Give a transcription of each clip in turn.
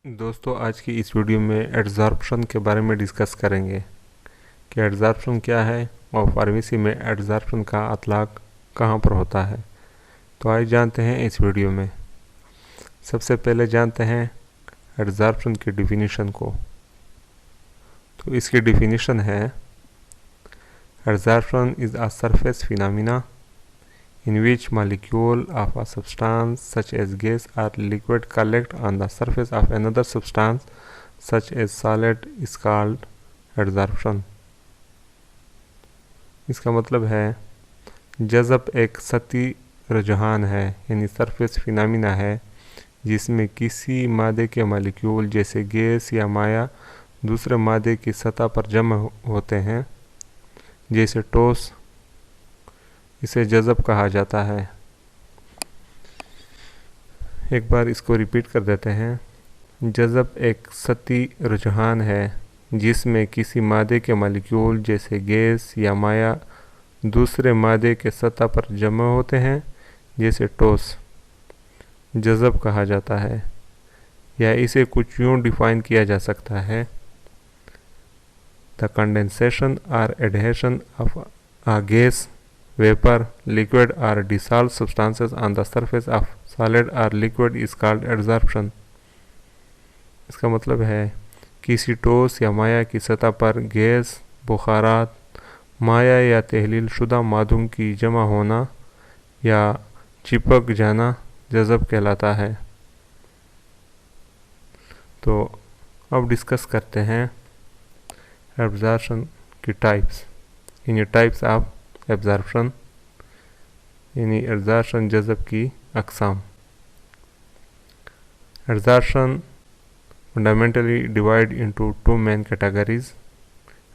दोस्तों आज की इस वीडियो में एड्जॉर्प्शन के बारे में डिस्कस करेंगे कि एड्जॉर्प्शन क्या है और फार्मेसी में एड्जॉर्प्शन का इतलाक कहाँ पर होता है। तो आइए जानते हैं इस वीडियो में। सबसे पहले जानते हैं एड्जॉर्प्शन की डिफिनीशन को। तो इसकी डिफिनीशन है adsorption is a surface phenomena in which molecule of a substance such as gas or liquid collect on the surface of another substance such as solid is called adsorption। इसका मतलब है जज़ब एक सतही रुझान है यानी सरफेस फिनोमेना है जिसमें किसी मादे के मॉलिक्यूल जैसे गैस या माया दूसरे मादे की सतह पर जमा होते हैं जैसे ठोस, इसे जज़ब कहा जाता है। एक बार इसको रिपीट कर देते हैं। जज़ब एक सतही रुझान है जिसमें किसी मादे के मॉलिक्यूल जैसे गैस या माया दूसरे मादे के सतह पर जमा होते हैं जैसे ठोस, जज़ब कहा जाता है। या इसे कुछ यूँ डिफाइन किया जा सकता है, द कंडेंसेशन और adhesion of a gas, vapor, liquid or dissolved substances on the surface of solid or liquid is called adsorption। इसका मतलब है किसी ठोस या माया की सतह पर गैस, बुखारात, माया या तहलील शुदा मादों की जमा होना या चिपक जाना जज़ब कहलाता है। तो अब डिस्कस करते हैं एब्जॉर्प्शन की टाइप्स। इन टाइप्स ऑफ एब्जॉर्प्शन यानी एब्जॉर्प्शन जज़ब की अक़साम। Absorption fundamentally divide into two main categories.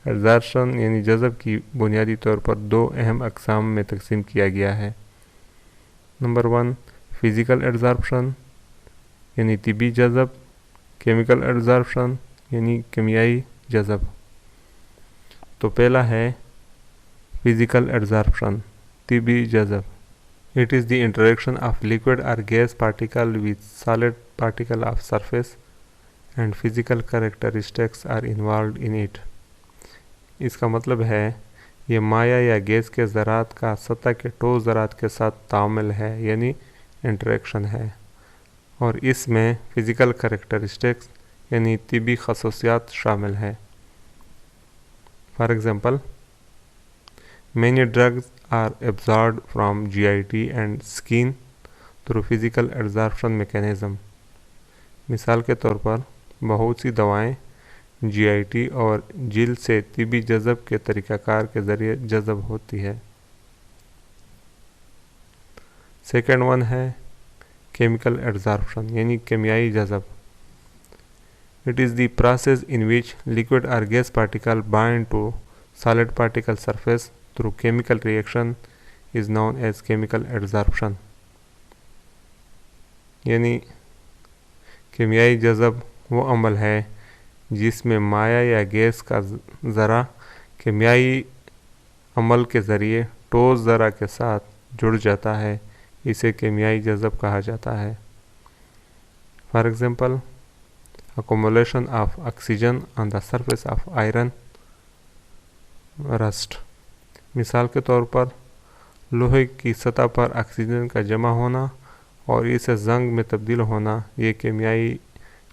Absorption यानी जज़ब की बुनियादी तौर पर दो अहम अक़साम में तकसीम किया गया है। नंबर 1 फ़िज़िकल एब्जॉर्प्शन यानी तिब्बी जज़ब, केमिकल एब्जॉर्प्शन यानी केमियाई जज़ब। तो पहला है फिजिकल एब्जॉर्प्शन, तिब्बी जज़ब। It is the interaction of liquid or gas particle with solid particle of surface and physical characteristics are involved in it। इसका मतलब है ये माया या गैस के ज़रात का सतह के ठोस ज़रात के साथ तामुल है यानी इंटरेक्शन है, और इसमें फिज़िकल कैरेक्टरिस्टिक्स यानी तिब्बी खसूसियात शामिल है। For example, many drugs are absorbed from GIT and skin through physical absorption mechanism। मिसाल के तौर पर बहुत सी दवाएं GIT और जिल्द से तिब्बी जज़ब के तरीक़ाकार के ज़रिए जज़ब होती है। सेकेंड वन है केमिकल एब्जॉर्प्शन यानी केमियाई जज़ब। It is the process in which liquid or gas particle bind to solid particle surface through chemical reaction is known as chemical absorption। यानी केमियाई जज़ब वो अमल है जिसमें माया या गैस का ज़रा केमियाई अमल के ज़रिए ठोस ज़रा के साथ जुड़ जाता है, इसे केमियाई जज़ब कहा जाता है। For example, accumulation of oxygen on the surface of iron rust। मिसाल के तौर पर लोहे की सतह पर ऑक्सीजन का जमा होना और इसे जंग में तब्दील होना ये केमियाई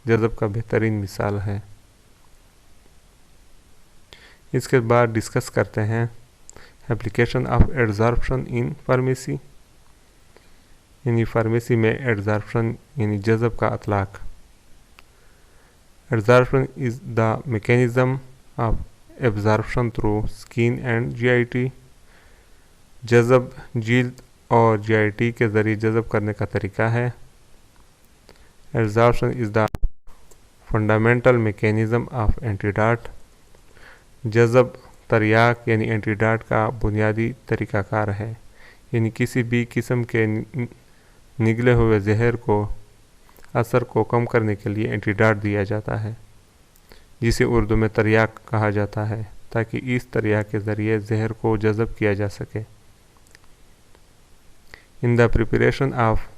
जज़ब का बेहतरीन मिसाल है। इसके बाद डिस्कस करते हैं application of absorption in pharmacy यानी फार्मेसी में एब्जॉर्प्शन यानी जज़ब का इतलाक। Absorption is the mechanism of absorption through skin and GIT। जज़ब जिल्द और GIT के ज़रिए जज़ब करने का तरीका है। Absorption is the fundamental mechanism of antidote। जज़ब तरियाक यानी एंटीडोट का बुनियादी तरीक़ाकार है, यानी किसी भी किस्म के निगले हुए जहर को असर को कम करने के लिए एंटीडोट दिया जाता है जिसे उर्दू में तरियाक कहा जाता है, ताकि इस तरियाक के ज़रिए जहर को जज़ब किया जा सके। In the preparation of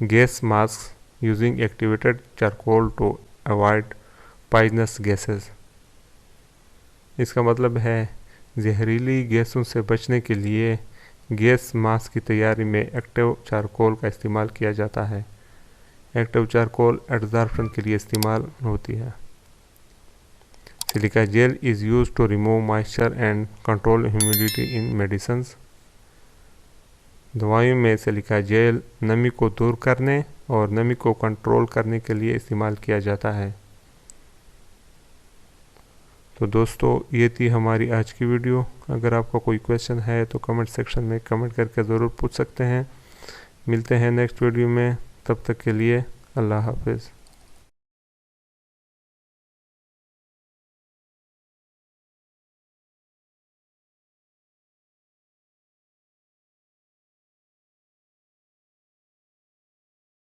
gas mask using activated charcoal to avoid poisonous gases. इसका मतलब है जहरीली गैसों से बचने के लिए गैस मास्क की तैयारी में एक्टिव चारकोल का इस्तेमाल किया जाता है। एक्टिव चारकोल एब्जॉर्प्शन के लिए इस्तेमाल होती है। Silica gel is use to remove moisture and control humidity in medicines. दवाइयों में सिलिका जेल नमी को दूर करने और नमी को कंट्रोल करने के लिए इस्तेमाल किया जाता है। तो दोस्तों, ये थी हमारी आज की वीडियो। अगर आपका कोई क्वेश्चन है तो कमेंट सेक्शन में कमेंट करके ज़रूर पूछ सकते हैं। मिलते हैं नेक्स्ट वीडियो में, तब तक के लिए अल्लाह हाफिज़।